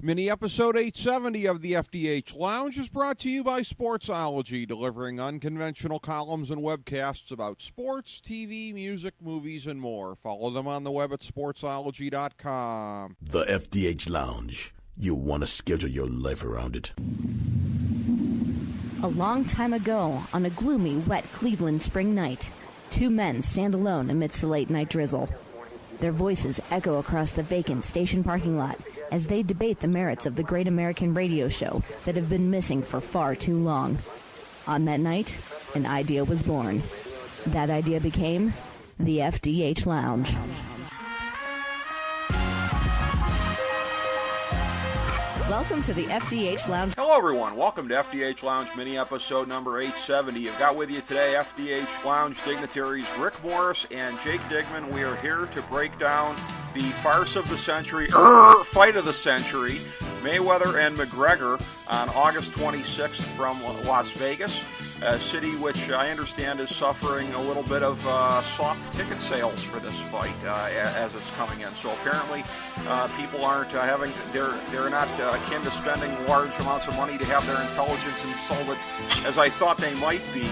Mini episode 870 of the FDH Lounge is brought to you by Sportsology, delivering unconventional columns and webcasts about sports, TV, music, movies, and more. Follow them on the web at sportsology.com. The FDH Lounge. You want to schedule your life around it. A long time ago, on a gloomy, wet Cleveland spring night, two men stand alone amidst the late-night drizzle. Their voices echo across the vacant station parking lot as they debate the merits of the great American radio show that have been missing for far too long. On that night, an idea was born. That idea became the FDH Lounge. Welcome to the FDH Lounge. Hello, everyone. Welcome to FDH Lounge mini episode number 870. You've got with you today FDH Lounge dignitaries Rick Morris and Jake Digman. We are here to break down the farce of the century, fight of the century, Mayweather and McGregor on August 26th from Las Vegas, a city which I understand is suffering a little bit of soft ticket sales for this fight as it's coming in. So apparently people aren't they're not akin to spending large amounts of money to have their intelligence insulted as I thought they might be.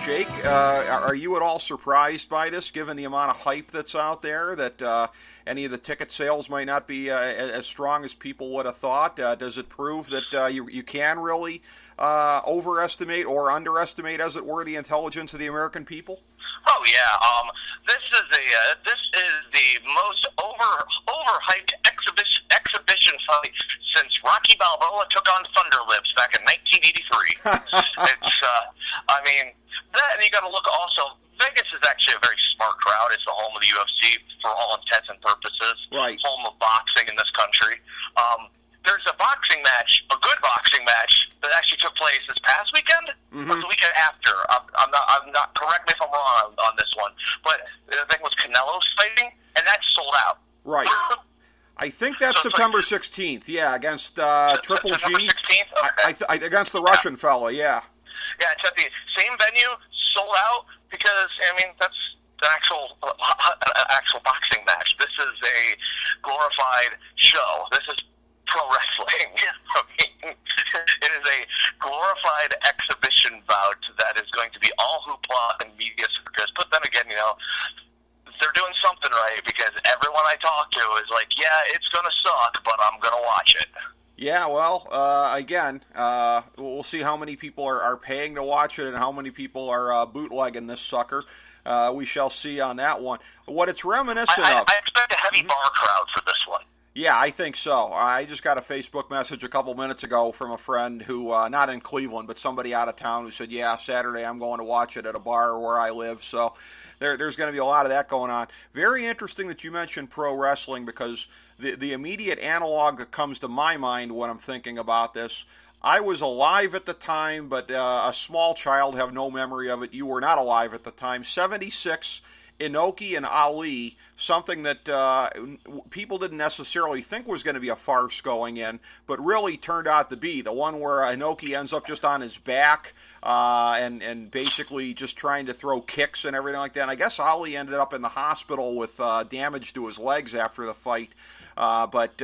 Jake, are you at all surprised by this, given the amount of hype that's out there, that any of the ticket sales might not be as strong as people would have thought? Does it prove that you can really overestimate or underestimate, as it were, the intelligence of the American people? Oh yeah, this is the most overhyped exhibition fight since Rocky Balboa took on Thunder Lips back in 1983. And you got to look also. Vegas is actually a very smart crowd. It's the home of the UFC for all intents and purposes. Right. Home of boxing in this country. There's a boxing match, a good boxing match, that actually took place this past weekend, or the weekend after. I'm not. Correct me if I'm wrong on this one, but I think it was Canelo's fighting, and that's sold out. Right. I think that's September 16th. Yeah, against Triple September G. 16th? Okay. Against the Russian fella. Yeah. Yeah, it's at the same venue, sold out, because that's an actual boxing match. This is a glorified show. This is pro wrestling. It is a glorified exhibition bout that is going to be all hoopla and media circus. But then again, they're doing something right, because everyone I talk to is like, yeah, it's going to suck, but I'm going to watch it. Yeah, well, again, we'll see how many people are paying to watch it and how many people are bootlegging this sucker. We shall see on that one. What it's reminiscent of... I expect a heavy bar crowd for this one. Yeah, I think so. I just got a Facebook message a couple minutes ago from a friend who, not in Cleveland, but somebody out of town, who said, yeah, Saturday I'm going to watch it at a bar where I live. So there's going to be a lot of that going on. Very interesting that you mentioned pro wrestling, because the immediate analog that comes to my mind when I'm thinking about this, I was alive at the time, but a small child, have no memory of it. You were not alive at the time. 76, Inoki and Ali, something that people didn't necessarily think was going to be a farce going in, but really turned out to be. The one where Inoki ends up just on his back and basically just trying to throw kicks and everything like that. And I guess Ali ended up in the hospital with damage to his legs after the fight. But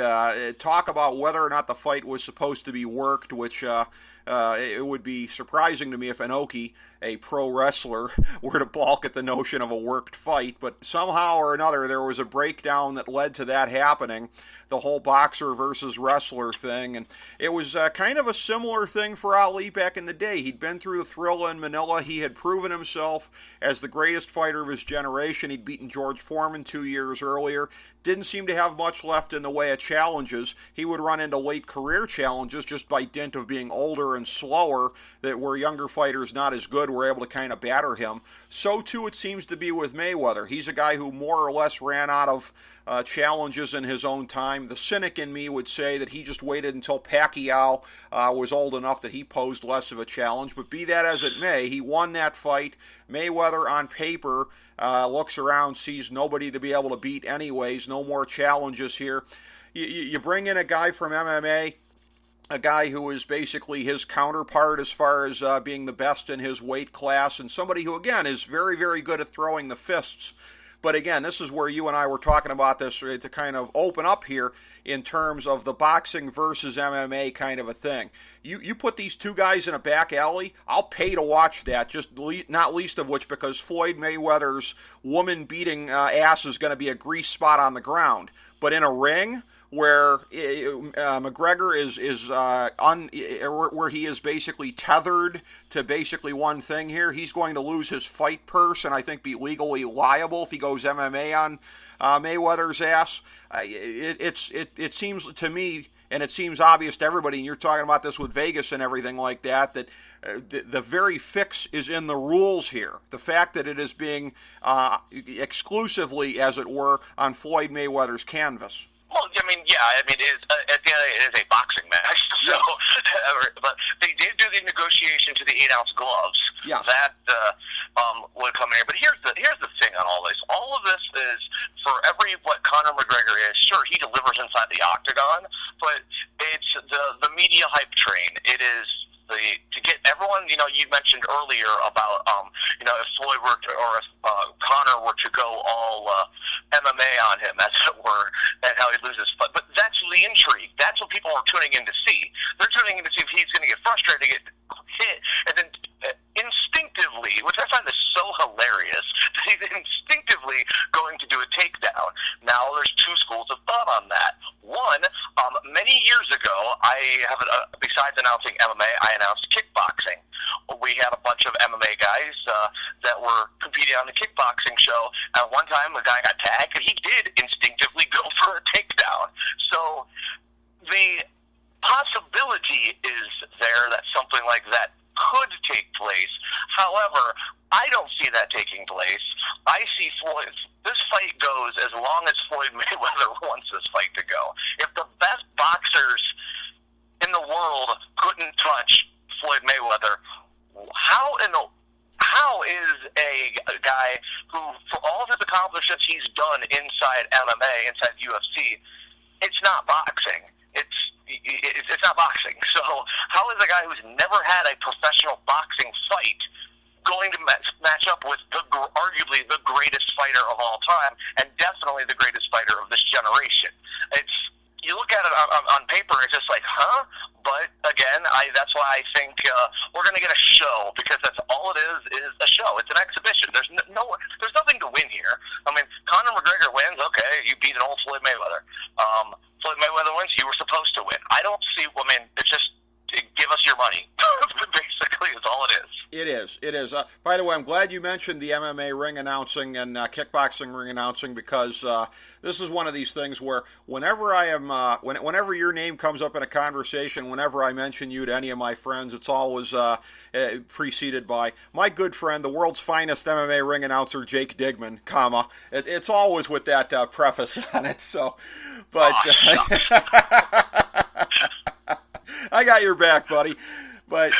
talk about whether or not the fight was supposed to be worked, which it would be surprising to me if Inoki, a pro wrestler, were to balk at the notion of a worked fight. But somehow or another, there was a breakdown that led to that happening, the whole boxer versus wrestler thing. And it was kind of a similar thing for Ali back in the day. He'd been through the thrill in Manila. He had proven himself as the greatest fighter of his generation. He'd beaten George Foreman 2 years earlier. Didn't seem to have much left in the way of challenges. He would run into late career challenges just by dint of being older and slower, that where younger fighters not as good were able to kind of batter him. So too it seems to be with Mayweather. He's a guy who more or less ran out of challenges in his own time. The cynic in me would say that he just waited until Pacquiao was old enough that he posed less of a challenge. But be that as it may, he won that fight. Mayweather, on paper, looks around, sees nobody to be able to beat anyways. No more challenges here. You bring in a guy from MMA, a guy who is basically his counterpart as far as being the best in his weight class, and somebody who, again, is very, very good at throwing the fists. But again, this is where you and I were talking about this to kind of open up here in terms of the boxing versus MMA kind of a thing. You put these two guys in a back alley, I'll pay to watch that, just not least of which because Floyd Mayweather's woman-beating ass is going to be a grease spot on the ground. But in a ring where McGregor where he is basically tethered to basically one thing here, he's going to lose his fight purse and I think be legally liable if he goes MMA on Mayweather's ass. It seems to me, and it seems obvious to everybody, and you're talking about this with Vegas and everything like that, that the very fix is in the rules here. The fact that it is being exclusively, as it were, on Floyd Mayweather's canvas. Well, I mean, yeah, I mean, at the end of it is a boxing match. So, yes. But they did do the negotiation to the 8-ounce gloves. Yes. That would come in here. But here's the thing on all this. All of this is for what Conor McGregor is. Sure, he delivers inside the octagon, but it's the media hype train. It is to get everyone. You mentioned earlier about if Floyd were to, or if Conor were to go all MMA on him, as it were, and how he loses. But that's the intrigue. That's what people are tuning in to see. They're tuning in to see if he's going to get frustrated, get hit, and then instinctively, which I find is so hilarious, that he's instinctively going to do a takedown. Now, there's two schools of thought on that. One, many years ago, besides announcing MMA, I announced kickboxing. We had a bunch of MMA guys that were competing on the kickboxing show. At one time, a guy got tagged, and he did instinctively go for a takedown. So the possibility is there that something like that could take place. However, I don't see that taking place. I see this fight goes as long as Floyd Mayweather wants this fight to go. If the best boxers in the world couldn't touch Floyd Mayweather, how is a guy who, for all of his accomplishments he's done inside MMA, inside UFC, it's not boxing. It's not boxing. So how is a guy who's never had a professional boxing fight going to match up with arguably the greatest fighter of all time, and definitely the greatest fighter of this generation? You look at it on paper, it's just like, huh? But again, that's why I think we're going to get a show, because that's all it is a show. It's an exhibition. There's nothing to win here. I mean, Conor McGregor wins, okay, you beat an old Floyd Mayweather. Floyd Mayweather wins, you were supposed to win. I don't see, it's just give us your money. Basically, is all it is. It is. By the way, I'm glad you mentioned the MMA ring announcing and kickboxing ring announcing, because this is one of these things where whenever whenever your name comes up in a conversation, whenever I mention you to any of my friends, it's always preceded by my good friend, the world's finest MMA ring announcer, Jake Digman, comma. It's always with that preface on it. So, but. I got your back, buddy. But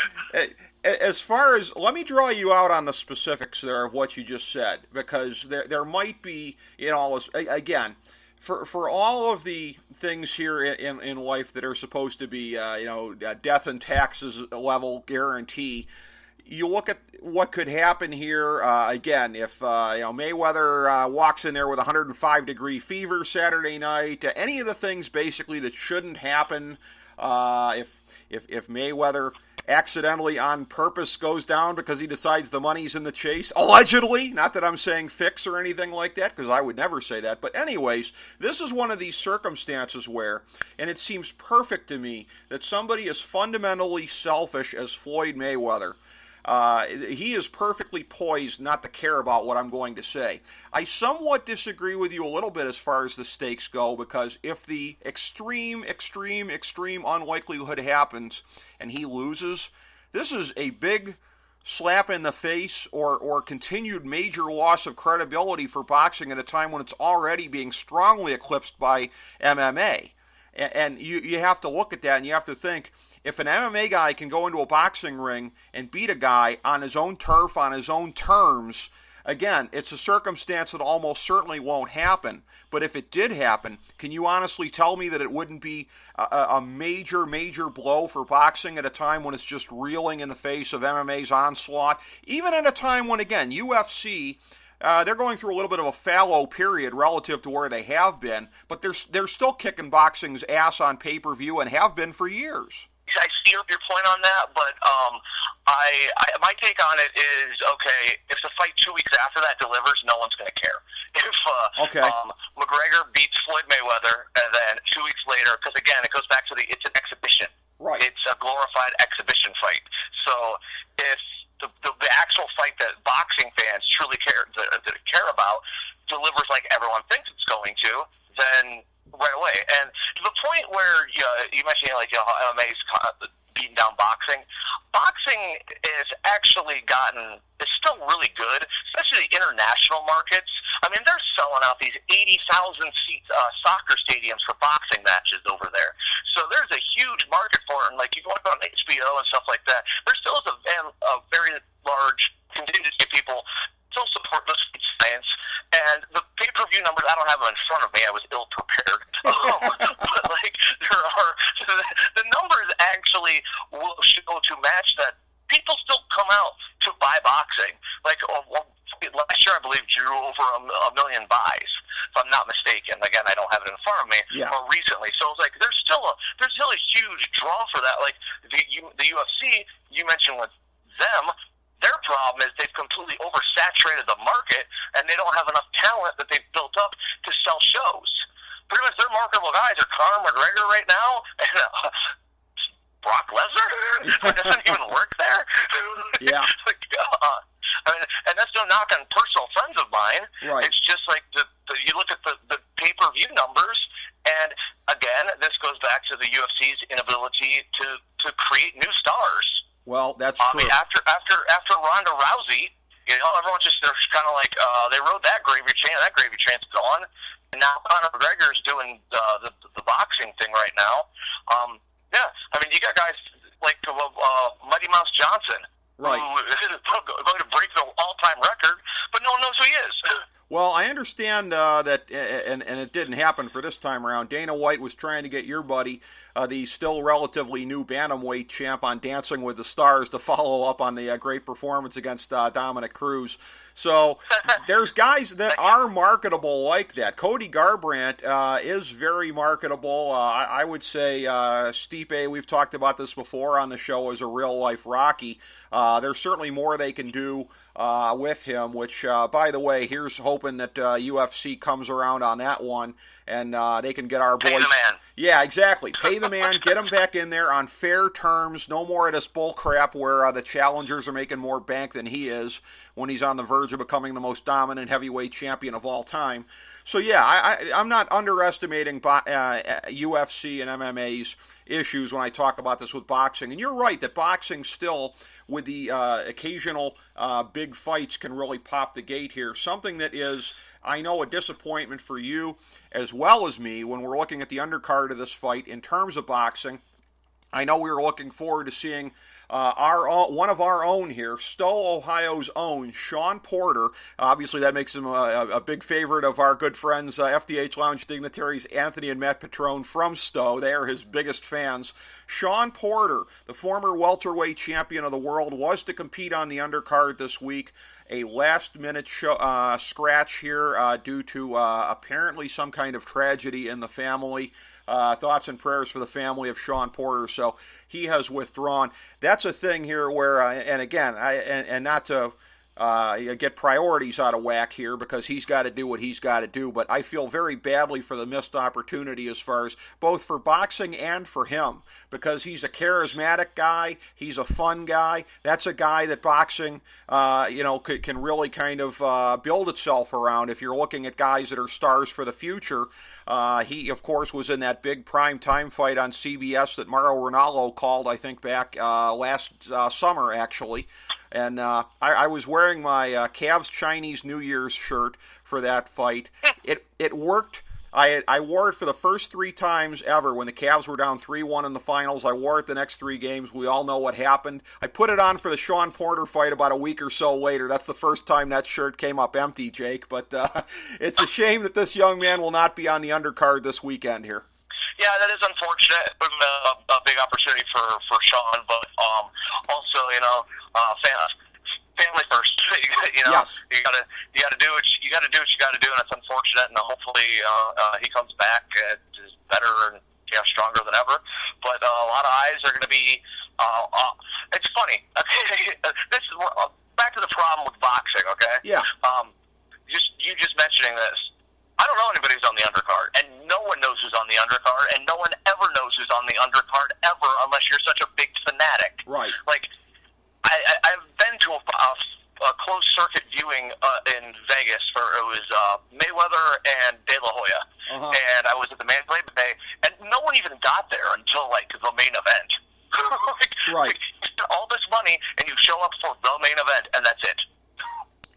as far as, let me draw you out on the specifics there of what you just said, because there might be, again, for all of the things here in life that are supposed to be, death and taxes level guarantee, you look at what could happen here, again, if Mayweather walks in there with 105-degree fever Saturday night, any of the things basically that shouldn't happen. If Mayweather accidentally on purpose goes down because he decides the money's in the chase, allegedly, not that I'm saying fix or anything like that, because I would never say that, but anyways, this is one of these circumstances where, and it seems perfect to me, that somebody as fundamentally selfish as Floyd Mayweather, he is perfectly poised not to care about what I'm going to say. I somewhat disagree with you a little bit as far as the stakes go, because if the extreme unlikelihood happens and he loses, this is a big slap in the face or continued major loss of credibility for boxing at a time when it's already being strongly eclipsed by MMA. And you have to look at that and you have to think, if an MMA guy can go into a boxing ring and beat a guy on his own turf, on his own terms, again, it's a circumstance that almost certainly won't happen. But if it did happen, can you honestly tell me that it wouldn't be a major blow for boxing at a time when it's just reeling in the face of MMA's onslaught? Even at a time when, again, UFC they're going through a little bit of a fallow period relative to where they have been, but they're still kicking boxing's ass on pay-per-view and have been for years. I see your point on that, but my take on it is, okay, if the fight 2 weeks after that delivers, no one's going to care. If McGregor beats Floyd Mayweather, and then 2 weeks later, because again, it goes back to it's an exhibition. Right. It's a glorified exhibition fight. So if the actual fight that boxing fans truly care about delivers like everyone thinks it's going to, then right away. And to the point where you mentioned how MMA's beating down boxing. Boxing is still really good, especially the international markets. I mean, they're selling out these 80,000 seat soccer stadiums for boxing matches over there. So there's a huge market for it. And like you go on HBO and stuff like that, there still is a very large contingency of people still support this science. And the pay-per-view numbers, I don't have them in front of me. I was ill-prepared. But there are the numbers actually will show to match that people still come out to buy boxing. Last year, I believe, drew over a million buys, if I'm not mistaken. Again, I don't have it in front of me. Yeah. More recently, so it's like there's still a huge draw for that. Like the UFC, you mentioned with them. Their problem is they've completely oversaturated the market, and they don't have enough talent that they've built up to sell shows. Pretty much their marketable guys are Conor McGregor right now, and Brock Lesnar doesn't even work there. Yeah. And that's no knock on personal friends of mine. Right. It's just like you look at the pay-per-view numbers, and again, this goes back to the UFC's inability to create new stars. Well, that's true. I mean, after Ronda Rousey, everyone's just they're kind of like they rode that gravy train. That gravy train's gone, and now Conor McGregor's doing the boxing thing right now. Yeah, I mean, you got guys like Mighty Mouse Johnson, right, who is going to break the all-time record, but no one knows who he is. Well, I understand that, and it didn't happen for this time around. Dana White was trying to get your buddy, the still relatively new bantamweight champ on Dancing with the Stars, to follow up on the great performance against Dominic Cruz. So there's guys that are marketable like that. Cody Garbrandt is very marketable. I would say Stipe, we've talked about this before on the show, is a real-life Rocky. There's certainly more they can do with him, which, by the way, here's hoping that UFC comes around on that one, and they can get our boys. Pay the man. Yeah, exactly. Pay the man, get him back in there on fair terms. No more of this bull crap where the challengers are making more bank than he is when he's on the verge of becoming the most dominant heavyweight champion of all time. So, yeah, I'm not underestimating UFC and MMA's issues when I talk about this with boxing. And you're right that boxing still, with the occasional big fights, can really pop the gate here. Something that is, I know, a disappointment for you as well as me when we're looking at the undercard of this fight in terms of boxing. I know we were looking forward to seeing one of our own here, Stowe, Ohio's own, Sean Porter. Obviously, that makes him a big favorite of our good friends, FDH Lounge dignitaries Anthony and Matt Petrone from Stowe. They are his biggest fans. Sean Porter, the former welterweight champion of the world, was to compete on the undercard this week. A last-minute scratch here due to apparently some kind of tragedy in the family. Thoughts and prayers for the family of Sean Porter. So he has withdrawn. That's a thing here where, and again, and not to get priorities out of whack here because he's got to do what he's got to do, but I feel very badly for the missed opportunity as far as both for boxing and for him because he's a charismatic guy, he's a fun guy. That's a guy that boxing, can really kind of build itself around if you're looking at guys that are stars for the future. He, of course, was in that big prime time fight on CBS that Mauro Ranallo called, I think, back last summer, actually. And I was wearing my Cavs Chinese New Year's shirt for that fight. It worked. I wore it for the first 3 times ever when the Cavs were down 3-1 in the finals. I wore it the next 3 games. We all know what happened. I put it on for the Sean Porter fight about a week or so later. That's the first time that shirt came up empty, Jake. But it's a shame that this young man will not be on the undercard this weekend here. Yeah, that is unfortunate. A big opportunity for Sean, but also, family first. You know, Yes. you gotta do what you gotta do, and it's unfortunate. And hopefully, he comes back is better and stronger than ever. But a lot of eyes are going to be. It's funny. Okay, this is back to the problem with boxing. Okay. Yeah. You just mentioning this. I don't know anybody who's on the undercard, and no one knows who's on the undercard, and no one ever knows who's on the undercard ever, unless you're such a big fanatic. Right. Like, I've been to a closed circuit viewing in Vegas for it was Mayweather and De La Hoya, and I was at the Mandalay Bay, and no one even got there until like the main event. Right. You spend all this money and you show up for the main event, and that's it.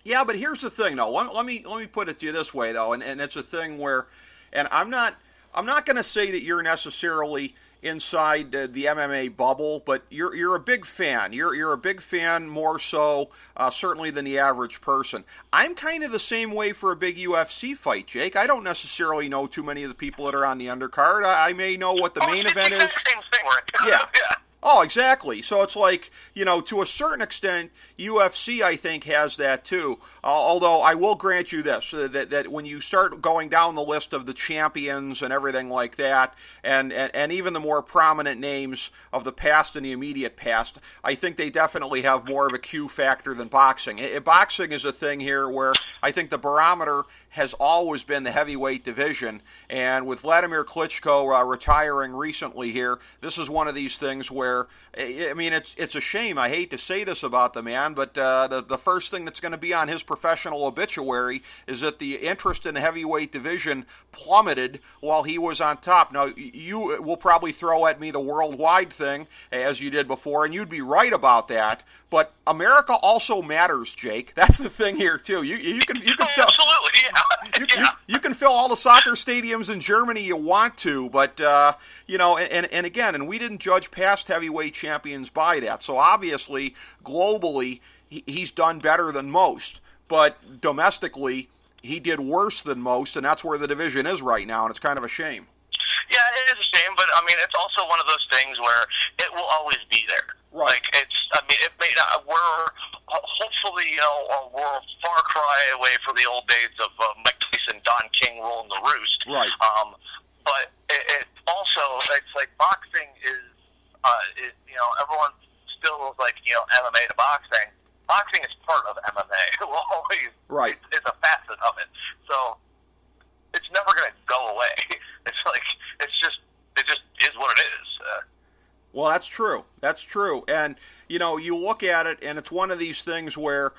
Yeah, but here's the thing, though. Let me put it to you this way, though, and it's a thing where, and I'm not going to say that you're necessarily inside the MMA bubble, but you're a big fan. You're a big fan more so certainly than the average person. I'm kind of the same way for a big UFC fight, Jake. I don't necessarily know too many of the people that are on the undercard. I may know what the main event is. Same thing, right? Yeah. Yeah. Oh, exactly. So it's like, to a certain extent, UFC, I think, has that too. Although I will grant you this, that when you start going down the list of the champions and everything like that, and even the more prominent names of the past and the immediate past, I think they definitely have more of a Q factor than boxing. Boxing is a thing here where I think the barometer has always been the heavyweight division, and with Vladimir Klitschko retiring recently here, this is one of these things where, I mean, it's a shame. I hate to say this about the man, but the first thing that's going to be on his professional obituary is that the interest in the heavyweight division plummeted while he was on top. Now, you will probably throw at me the worldwide thing, as you did before, and you'd be right about that, but America also matters, Jake. That's the thing here, too. You can sell... Absolutely, yeah. You can fill all the soccer stadiums in Germany you want to, but, and again, and we didn't judge past heavyweight champions by that. So obviously, globally, he's done better than most. But domestically, he did worse than most, and that's where the division is right now, and it's kind of a shame. Yeah, it is a shame, but, I mean, it's also one of those things where it will always be there. Right. Like, it may not, we're, hopefully, we're a far cry away from the old days of Mike Tyson, Don King ruling the roost. Right. But it also, it's like boxing is, everyone still like, MMA to boxing. Boxing is part of MMA. It will always, right. It's a facet of it. So it's never going to go away. It's like, it just is what it is. Well, that's true. That's true. And, you look at it, and it's one of these things where,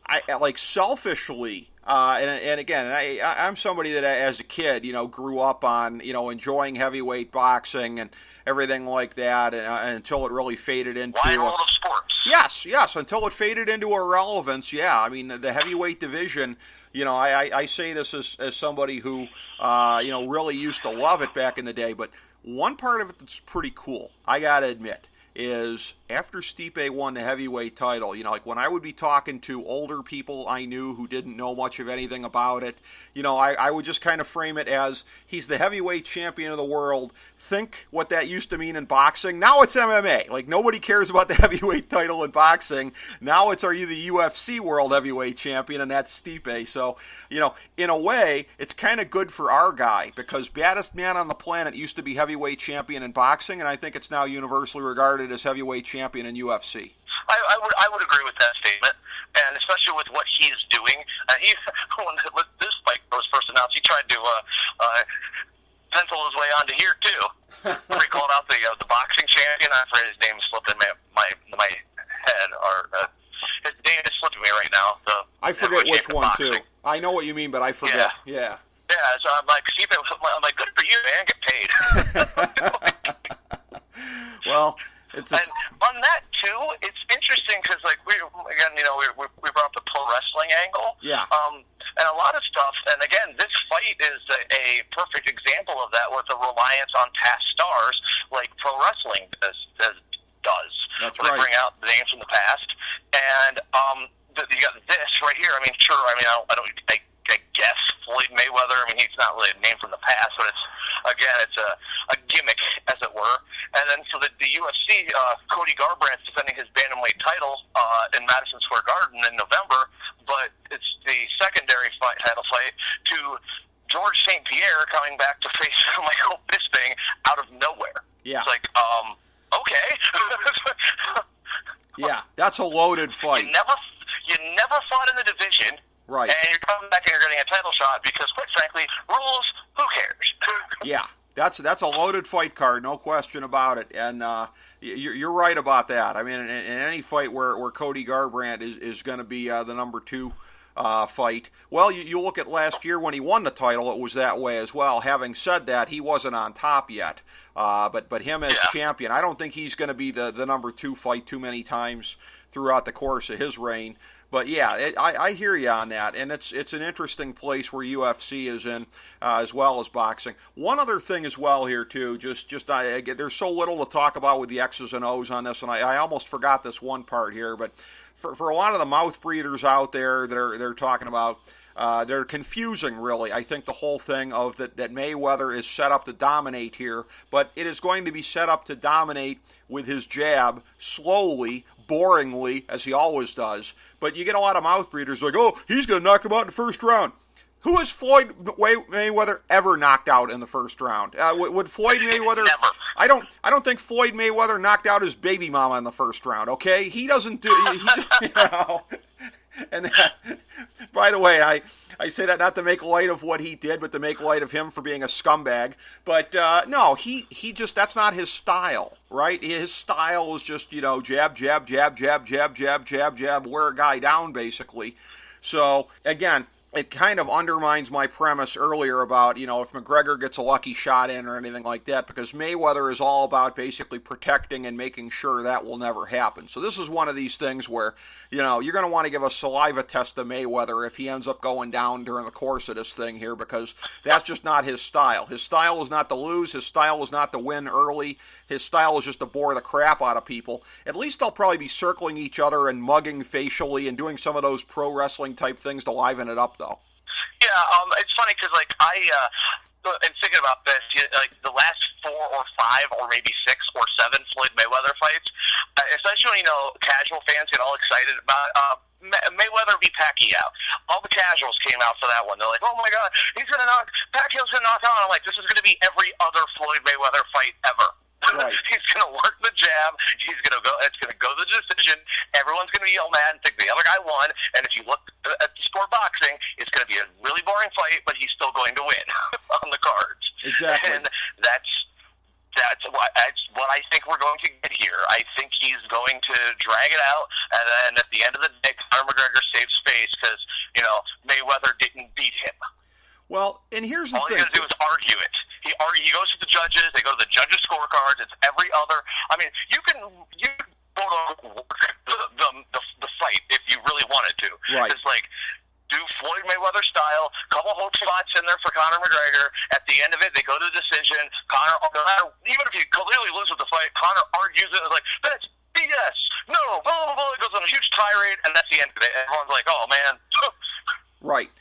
I like, selfishly, and again, I'm somebody that as a kid, grew up on, enjoying heavyweight boxing and everything like that, and until it really faded into... Wide world of sports. Yes, until it faded into irrelevance, yeah. I mean, the heavyweight division... I say this as somebody who, really used to love it back in the day, but one part of it that's pretty cool, I gotta admit, is after Stipe won the heavyweight title, like when I would be talking to older people I knew who didn't know much of anything about it, I would just kind of frame it as he's the heavyweight champion of the world. Think what that used to mean in boxing. Now it's MMA. Like, nobody cares about the heavyweight title in boxing. Now it's, are you the UFC world heavyweight champion, and that's Stipe. So, in a way, it's kind of good for our guy, because baddest man on the planet used to be heavyweight champion in boxing, and I think it's now universally regarded as heavyweight champion in UFC. I would agree with that statement, and especially with what he's doing. When this fight was first announced, he tried to pencil his way onto here too. He called out the boxing champion. I'm afraid his name slipped in my head, or his name is slipping me right now. I forget which one too. I know what you mean, but I forget. Yeah. Yeah. So I'm like, I'm like, good for you, man. Get paid. Well. And on that too, it's interesting because, like, we brought up the pro wrestling angle. Yeah. And a lot of stuff. And again, this fight is a perfect example of that, with a reliance on past stars, like pro wrestling does. That's right. They bring out the names from the past, and you got this right here. I mean, sure. I mean, I guess Floyd Mayweather. I mean, he's not really a name from the past, but it's again, it's a gimmick, as it were. And then so the UFC, Cody Garbrandt's defending his bantamweight title in Madison Square Garden in November, but it's the secondary title fight to George St. Pierre coming back to face Michael Bisping out of nowhere. Yeah. It's like, okay. Yeah, that's a loaded fight. You never fought in the division. Right. And you're coming back and you're getting a title shot because, quite frankly, rules, who cares? Yeah, that's a loaded fight card, no question about it. And you're right about that. I mean, in any fight where Cody Garbrandt is going to be the number 2 fight. Well, you look at last year when he won the title, it was that way as well. Having said that, he wasn't on top yet. But him as champion, I don't think he's going to be the number 2 fight too many times throughout the course of his reign. But yeah, I hear you on that, and it's an interesting place where UFC is in, as well as boxing. One other thing as well here too, there's so little to talk about with the X's and O's on this, and I almost forgot this one part here. But for a lot of the mouth breathers out there, they're talking about. They're confusing, really. I think the whole thing of that Mayweather is set up to dominate here, but it is going to be set up to dominate with his jab, slowly, boringly, as he always does. But you get a lot of mouth breathers like, oh, he's going to knock him out in the first round. Who has Floyd Mayweather ever knocked out in the first round? Would Floyd Mayweather? Never. I don't think Floyd Mayweather knocked out his baby mama in the first round. Okay, he doesn't do. And by the way, I say that not to make light of what he did, but to make light of him for being a scumbag. But no, he just, that's not his style, right? His style is just, jab, jab, jab, jab, jab, jab, jab, jab, wear a guy down, basically. So, again, it kind of undermines my premise earlier about, if McGregor gets a lucky shot in or anything like that, because Mayweather is all about basically protecting and making sure that will never happen. So this is one of these things where, you're going to want to give a saliva test to Mayweather if he ends up going down during the course of this thing here, because that's just not his style. His style is not to lose. His style is not to win early. His style is just to bore the crap out of people. At least they'll probably be circling each other and mugging facially and doing some of those pro wrestling type things to liven it up, though. Yeah, it's funny because, and thinking about this, the last 4 or 5 or maybe 6 or 7 Floyd Mayweather fights, especially when, casual fans get all excited about Mayweather v. Pacquiao. All the casuals came out for that one. They're like, oh my God, Pacquiao's going to knock out. I'm like, this is going to be every other Floyd Mayweather fight ever. Right. He's going to work the jab. It's going to go to the decision. Everyone's going to be yell mad and think the other guy won. And if you look at the sport boxing, it's going to be a really boring fight, but he's still going to win on the cards. Exactly. And that's what I think we're going to get here. I think he's going to drag it out, and then at the end of the day, Conor McGregor saves face because Mayweather didn't beat him. Well, and here's the thing. All he's going to do is argue it. He goes to the judges. They go to the judges' scorecards. It's every other. I mean, you can work the fight if you really wanted to. Right. It's like, do Floyd Mayweather style, couple hook spots in there for Conor McGregor. At the end of it, they go to the decision. Conor, no matter, even if you clearly lose with the fight, Conor argues it. It's like, that's BS. No, blah, blah, blah. It goes on a huge tirade, and that's the end of it. Everyone's like, oh, man. Right.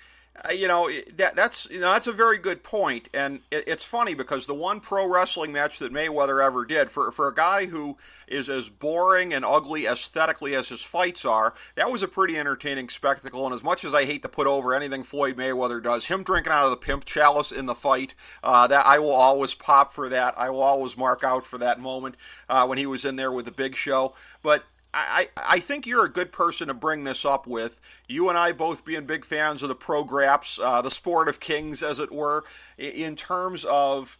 That's a very good point, and it's funny because the one pro wrestling match that Mayweather ever did, for a guy who is as boring and ugly aesthetically as his fights are, that was a pretty entertaining spectacle. And as much as I hate to put over anything Floyd Mayweather does, him drinking out of the pimp chalice in the fight, that I will always pop for that. I will always mark out for that moment when he was in there with the Big Show. But I think you're a good person to bring this up with. You and I both being big fans of the pro graps, the sport of kings, as it were, in terms of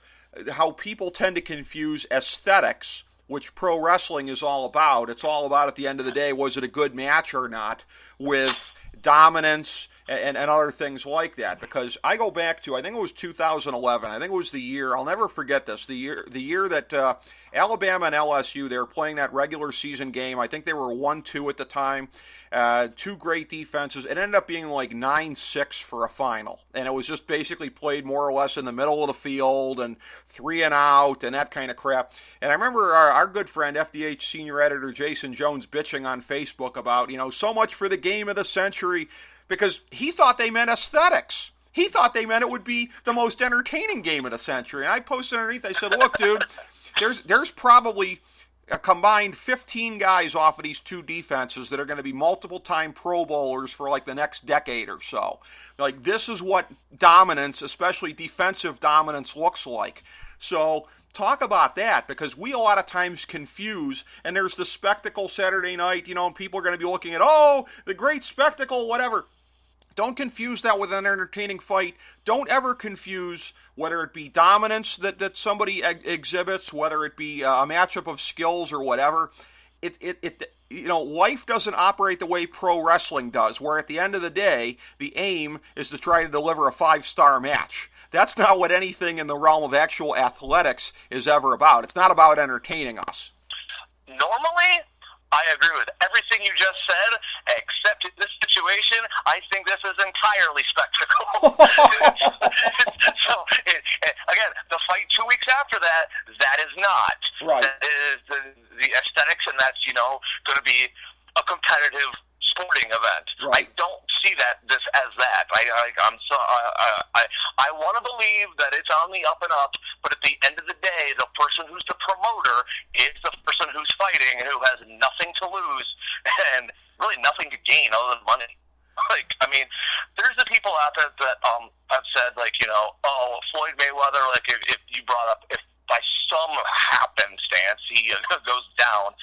how people tend to confuse aesthetics, which pro wrestling is all about. It's all about, at the end of the day, was it a good match or not, with dominance and other things like that. Because I go back to, I think it was 2011. I think it was the year, I'll never forget this, the year that Alabama and LSU, they were playing that regular season game. I think they were 1-2 at the time. 2 great defenses. It ended up being like 9-6 for a final. And it was just basically played more or less in the middle of the field and 3 and out and that kind of crap. And I remember our good friend, FDH senior editor Jason Jones, bitching on Facebook about, so much for the game of the century, because he thought they meant aesthetics. He thought they meant it would be the most entertaining game of the century. And I posted underneath, I said, look, dude, there's probably a combined 15 guys off of these two defenses that are going to be multiple-time Pro Bowlers for like the next decade or so. Like, this is what dominance, especially defensive dominance, looks like. So talk about that, because we a lot of times confuse, and there's the spectacle Saturday night, and people are going to be looking at, the great spectacle, whatever. Don't confuse that with an entertaining fight. Don't ever confuse whether it be dominance that somebody exhibits, whether it be a matchup of skills or whatever. Life doesn't operate the way pro wrestling does, where at the end of the day, the aim is to try to deliver a 5-star match. That's not what anything in the realm of actual athletics is ever about. It's not about entertaining us. Normally, I agree with everything you just said, except in this situation, I think this is entirely spectacle. Again, the fight 2 weeks after that is not. Right. That is the aesthetics, and that's, going to be a competitive sporting event. Right. I don't see this as that. I want to believe that it's on the up and up, but at the end of the day, the person who's the promoter is the person who's fighting and who has nothing to lose and really nothing to gain other than money. There's the people out there that have said, Floyd Mayweather, if you brought up, if by some happenstance he goes down,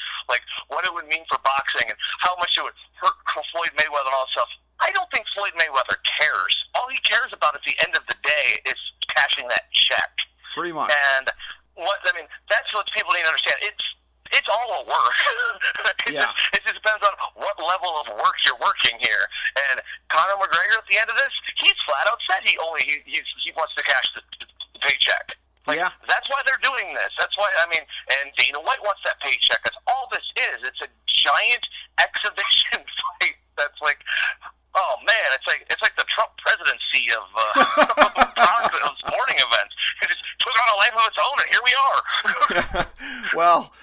what it would mean for boxing and how much it would hurt Floyd Mayweather and all that stuff. I don't think Floyd Mayweather cares. All he cares about at the end of the day is cashing that check. Pretty much. And that's what people need to understand. It's all a work. It just depends on what level of work you're working here. And Conor McGregor, at the end of this, he's flat out said he wants to cash the paycheck. That's why they're doing this. That's why, and Dana White wants that paycheck. That's all this is. It's a giant exhibition fight that's oh man, it's like the Trump presidency of sporting events. It just took on a life of its own, and here we are. Well,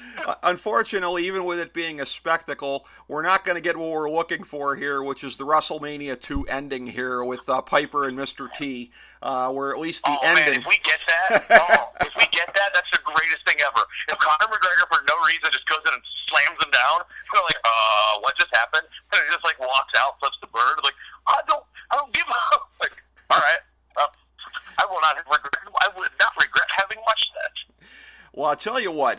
unfortunately, even with it being a spectacle, we're not going to get what we're looking for here, which is the WrestleMania 2 ending here with Piper and Mr. T, where at least the ending. Man, if we get that, that's the greatest thing ever. If Conor McGregor for no reason just goes in and slams him down, we're like, what just happened? And he just walks out, flips the bird, I don't give up. All right, I would not regret having watched that. Well, I'll tell you what.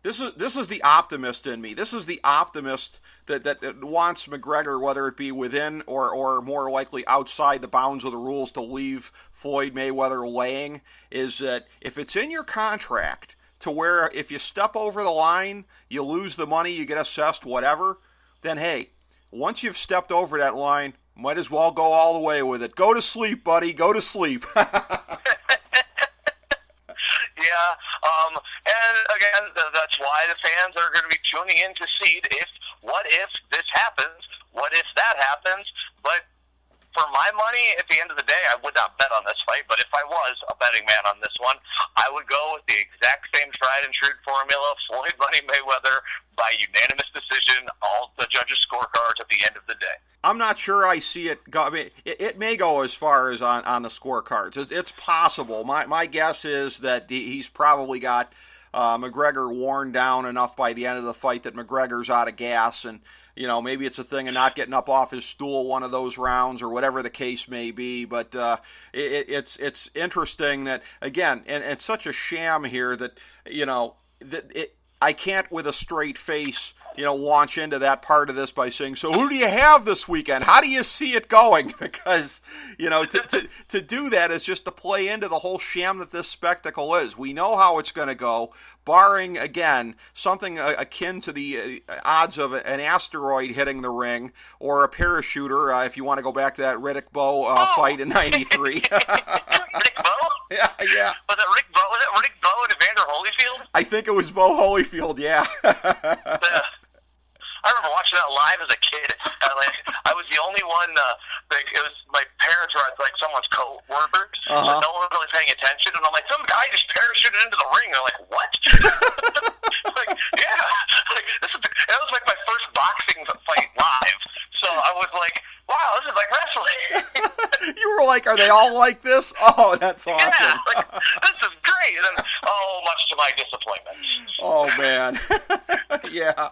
This is the optimist in me. This is the optimist that wants McGregor, whether it be within or more likely outside the bounds of the rules, to leave Floyd Mayweather laying. Is that if it's in your contract to where if you step over the line, you lose the money, you get assessed, whatever, then hey, once you've stepped over that line, might as well go all the way with it. Go to sleep, buddy. Go to sleep. And again, that's why the fans are going to be tuning in to see what if this happens, what if that happens. But for my money, at the end of the day, I would not bet on this fight. But if I was a betting man on this one, I would go with the exact same tried and true formula: Floyd Money Mayweather by unanimous decision, all the judges' scorecards at the end of the day. I'm not sure I see it go. It may go as far as on the scorecards. It's possible. My guess is that he's probably got McGregor worn down enough by the end of the fight that McGregor's out of gas, and maybe it's a thing of not getting up off his stool one of those rounds or whatever the case may be. But it's interesting that, again, and it's such a sham here that I can't with a straight face, launch into that part of this by saying, so who do you have this weekend? How do you see it going? Because, to do that is just to play into the whole sham that this spectacle is. We know how it's going to go, barring, again, something akin to the odds of an asteroid hitting the ring or a parachuter, if you want to go back to that Riddick Bowe fight in 93. Rick Bowe? Yeah. Was it Rick Bowe? Was it Rick Bowe and Evander Holyfield? I think it was Bo Holyfield, yeah. I remember watching that live as a kid. I was the only one. It was my parents were someone's co-workers, so no one was really paying attention. And I'm like, some guy just parachuted into the ring. They're like, what? That was my first boxing fight live. So I was like, wow, this is like wrestling. You were like Are they all like this? Oh, that's awesome. Yeah, like, this is great. And then, much to my disappointment. Oh, man. Yeah.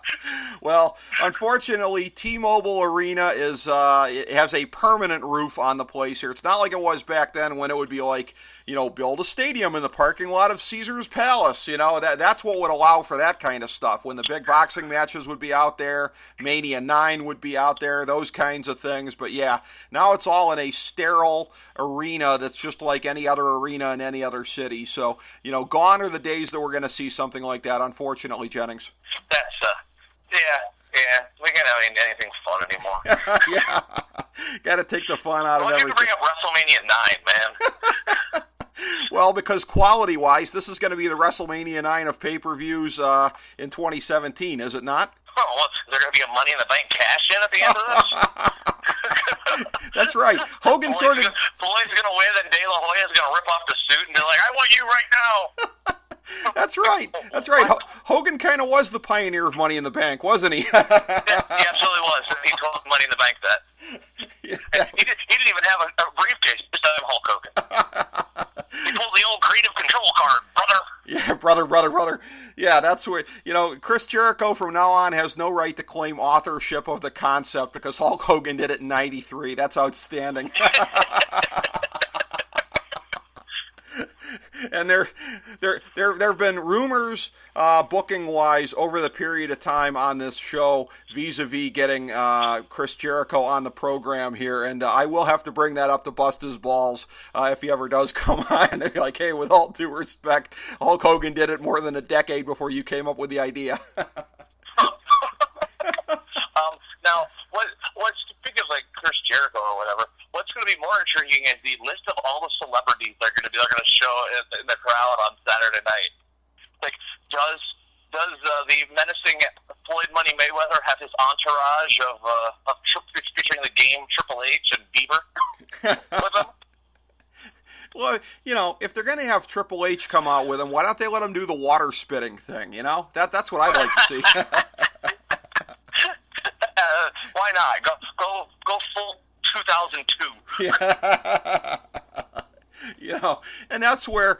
Well, unfortunately, T-Mobile Arena it has a permanent roof on the place here. It's not like it was back then when it would be like, build a stadium in the parking lot of Caesar's Palace. That's what would allow for that kind of stuff. When the big boxing matches would be out there, Mania 9 would be out there, those kinds of things. But yeah, now it's all in a sterile arena that's just like any other arena in any other city. So, gone are the days that we're going to see something like that, unfortunately, Jennings. That's, yeah. We can't have anything fun anymore. Yeah. Got to take the fun out of everything. Why did you bring up WrestleMania 9, man? Well, because quality-wise, this is going to be the WrestleMania 9 of pay-per-views in 2017, is it not? Oh, well, is there going to be a Money in the Bank cash in at the end of this? That's right. Hogan sort of... Floyd's going to win, and De La Hoya's going to rip off the suit and be like, I want you right now. That's right. That's right. Hogan kind of was the pioneer of Money in the Bank, wasn't he? Yeah, he absolutely was. He told Money in the Bank that. Yeah. He didn't even have a briefcase. Just had Hulk Hogan. He pulled the old creative control card, brother. Yeah, brother. Yeah, that's what, Chris Jericho from now on has no right to claim authorship of the concept because Hulk Hogan did it in '93. That's outstanding. And there have been rumors, booking-wise, over the period of time on this show, vis-a-vis getting Chris Jericho on the program here, and I will have to bring that up to bust his balls if he ever does come on. They'll be like, hey, with all due respect, Hulk Hogan did it more than a decade before you came up with the idea. Now, what's speaking of like Chris Jericho or whatever, what's going to be more intriguing is the list of all the celebrities they're going to show in the crowd on Saturday night. Like, does the menacing Floyd Money Mayweather have his entourage of featuring the Game, Triple H, and Bieber with him? Well, if they're going to have Triple H come out with him, why don't they let him do the water spitting thing? That's what I'd like to see. Why not? Go full 2002. Yeah. And that's where,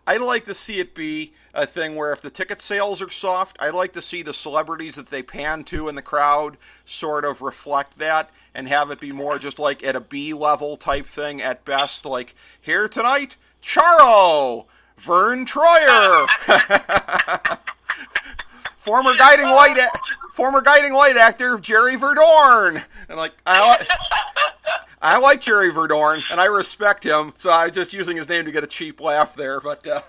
I'd like to see it be a thing where if the ticket sales are soft, I'd like to see the celebrities that they pan to in the crowd sort of reflect that and have it be more just like at a B level type thing at best. Like, here tonight, Charo, Vern Troyer. Former guiding light actor Jerry Verdorn, and like I like Jerry Verdorn and I respect him, so I was just using his name to get a cheap laugh there, but that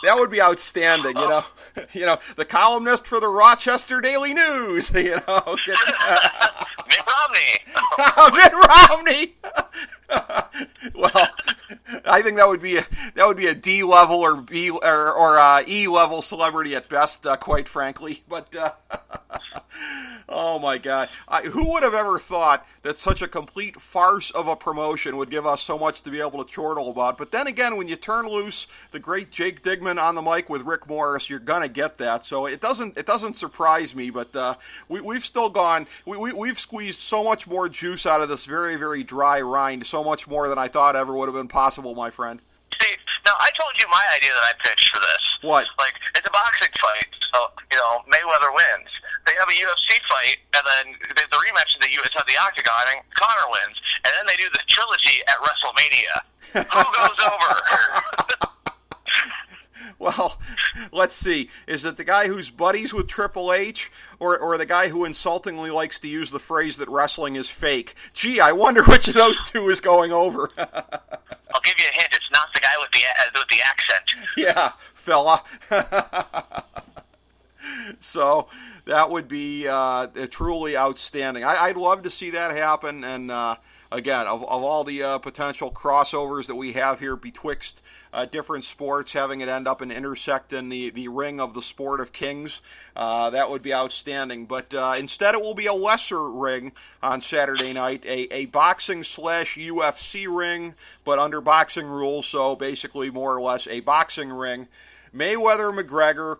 would be outstanding, the columnist for the Rochester Daily News, Mitt Romney. Mitt Romney. Well, I think that would be a D level or B or E level celebrity at best, quite frankly. But oh my God, who would have ever thought that such a complete farce of a promotion would give us so much to be able to chortle about? But then again, when you turn loose the great Jake Digman on the mic with Rick Morris, you're gonna get that. So it doesn't surprise me. But we've still gone. We've squeezed so much more juice out of this very, very dry rind. So much more than I thought ever would have been possible, my friend. See, now I told you my idea that I pitched for this. What? Like, it's a boxing fight, so, Mayweather wins. They have a UFC fight, and then the rematch in the Octagon, and Conor wins. And then they do the trilogy at WrestleMania. Who goes over? Well, let's see. Is it the guy who's buddies with Triple H, or the guy who insultingly likes to use the phrase that wrestling is fake? Gee, I wonder which of those two is going over. I'll give you a hint. It's not the guy with the accent. Yeah, fella. So that would be truly outstanding. I'd love to see that happen. And again, of all the potential crossovers that we have here betwixt different sports, having it end up and intersect in the ring of the sport of kings, that would be outstanding. But instead it will be a lesser ring on Saturday night, a boxing / UFC ring, but under boxing rules, so basically more or less a boxing ring. Mayweather-McGregor,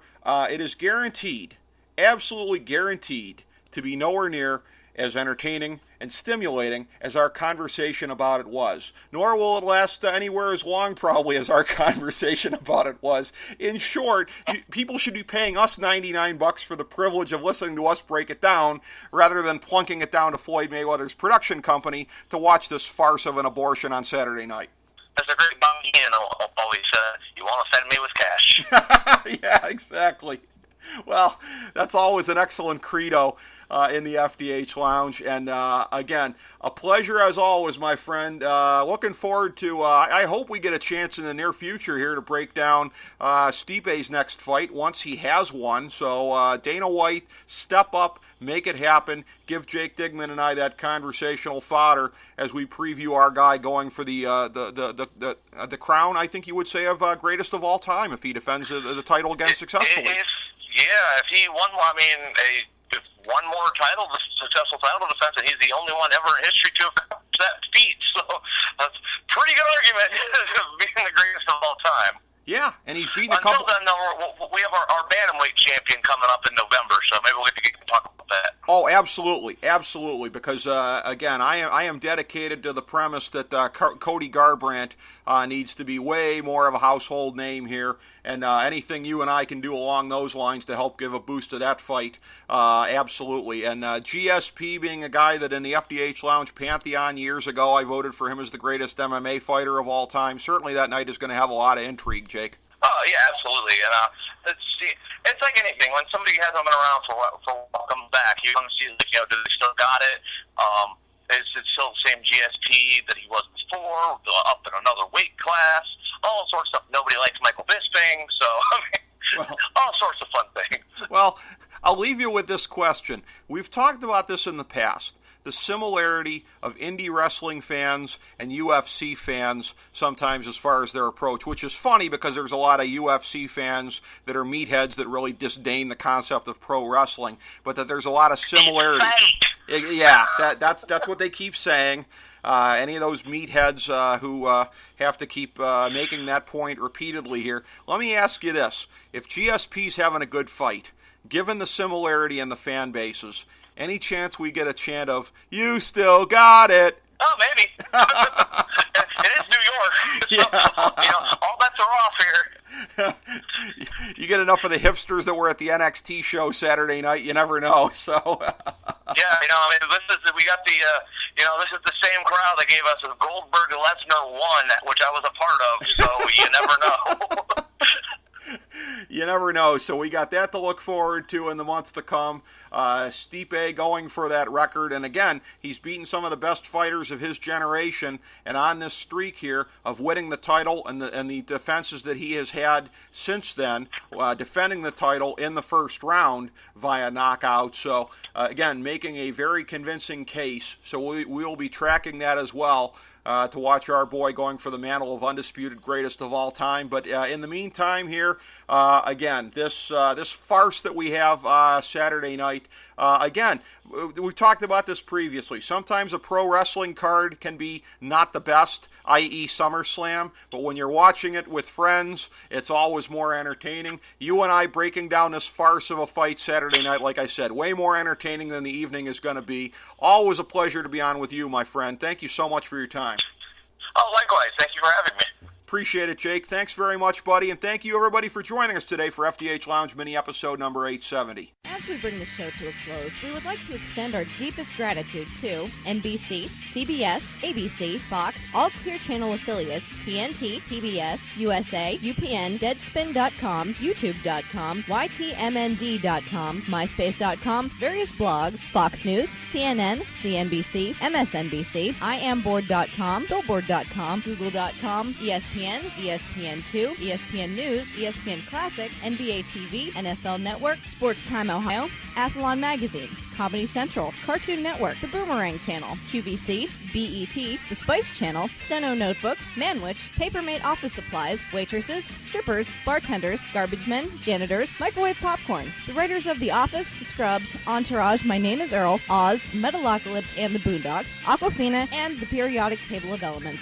it is guaranteed, absolutely guaranteed, to be nowhere near as entertaining and stimulating as our conversation about it was. Nor will it last anywhere as long, probably, as our conversation about it was. In short, people should be paying us $99 for the privilege of listening to us break it down, rather than plunking it down to Floyd Mayweather's production company to watch this farce of an abortion on Saturday night. As a great Bobby Heenan always said, you want to send me with cash. Yeah, exactly. Well, that's always an excellent credo in the FDH Lounge. And again, a pleasure as always, my friend. Looking forward to, I hope we get a chance in the near future here to break down Stipe's next fight once he has one. So Dana White, step up, make it happen. Give Jake Digman and I that conversational fodder as we preview our guy going for the crown, I think you would say, of greatest of all time if he defends the title again successfully. If he won, one more successful title defense, and he's the only one ever in history to have that feat. So that's a pretty good argument of being the greatest of all time. Yeah, and he's beaten a couple. Until then, though, we have our bantamweight champion coming up in November, so maybe we'll get to talk about that. Oh, absolutely, because again, I am dedicated to the premise that Cody Garbrandt needs to be way more of a household name here, and anything you and I can do along those lines to help give a boost to that fight, absolutely. And GSP being a guy that in the FDH Lounge Pantheon years ago, I voted for him as the greatest MMA fighter of all time. Certainly that night is going to have a lot of intrigue, Jake. Oh, yeah, absolutely. And it's like anything. When somebody hasn't been around for a while, comes back, you want to see, do they still got it? Is it still the same GSP that he was before, up in another weight class? All sorts of stuff. Nobody likes Michael Bisping, so, all sorts of fun things. Well, I'll leave you with this question. We've talked about this in the past. The similarity of indie wrestling fans and UFC fans sometimes as far as their approach, which is funny because there's a lot of UFC fans that are meatheads that really disdain the concept of pro wrestling, but that there's a lot of similarity. Yeah, that's what they keep saying. Any of those meatheads who have to keep making that point repeatedly here. Let me ask you this. If GSP's having a good fight, given the similarity in the fan bases, any chance we get a chant of, "You still got it"? Oh, maybe. It is New York. So, all bets are off here. You get enough of the hipsters that were at the NXT show Saturday night, you never know. So. Yeah, we got this is the same crowd that gave us a Goldberg Lesnar 1, which I was a part of, so you never know. You never know. So we got that to look forward to in the months to come. Stipe going for that record. And again, he's beaten some of the best fighters of his generation. And on this streak here of winning the title and the defenses that he has had since then, defending the title in the first round via knockout. So again, making a very convincing case. So we'll be tracking that as well. To watch our boy going for the mantle of undisputed greatest of all time. But in the meantime here, again, this farce that we have Saturday night, again, we've talked about this previously. Sometimes a pro wrestling card can be not the best, i.e. SummerSlam, but when you're watching it with friends, it's always more entertaining. You and I breaking down this farce of a fight Saturday night, like I said, way more entertaining than the evening is going to be. Always a pleasure to be on with you, my friend. Thank you so much for your time. Oh, likewise. Thank you for having me. Appreciate it, Jake. Thanks very much, buddy. And thank you, everybody, for joining us today for FDH Lounge mini episode number 870. As we bring the show to a close, we would like to extend our deepest gratitude to NBC, CBS, ABC, Fox, all Clear Channel affiliates, TNT, TBS, USA, UPN, Deadspin.com, YouTube.com, YTMND.com, MySpace.com, various blogs, Fox News, CNN, CNBC, MSNBC, IamBoard.com, Billboard.com, Google.com, ESPN, ESPN2, ESPN News, ESPN Classic, NBA TV, NFL Network, Sports Time Ohio, Athlon Magazine, Comedy Central, Cartoon Network, The Boomerang Channel, QVC, BET, The Spice Channel, Steno Notebooks, Manwich, Papermate Office Supplies, waitresses, strippers, bartenders, garbage men, janitors, microwave popcorn, the writers of The Office, Scrubs, Entourage, My Name is Earl, Oz, Metalocalypse and the Boondocks, Aquafina, and the Periodic Table of Elements.